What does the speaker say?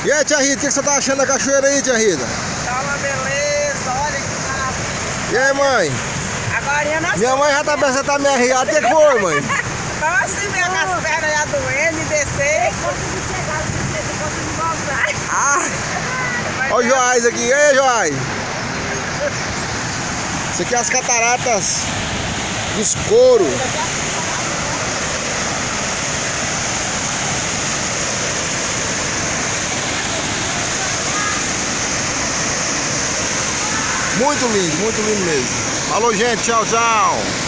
E aí, tia Rita, o que você tá achando da cachoeira aí, tia Rita? Tá uma beleza, olha que maravilha. E aí, mãe? Agora nós Minha mãe já tá pensando que tá me arriada. O que foi, mãe? Então assim, minha as pernas já doendo e descer. Ah! Olha o Joás aqui. E aí, Joás? Isso aqui é as cataratas dos Couro. Muito lindo mesmo. Falou, gente. Tchau, tchau.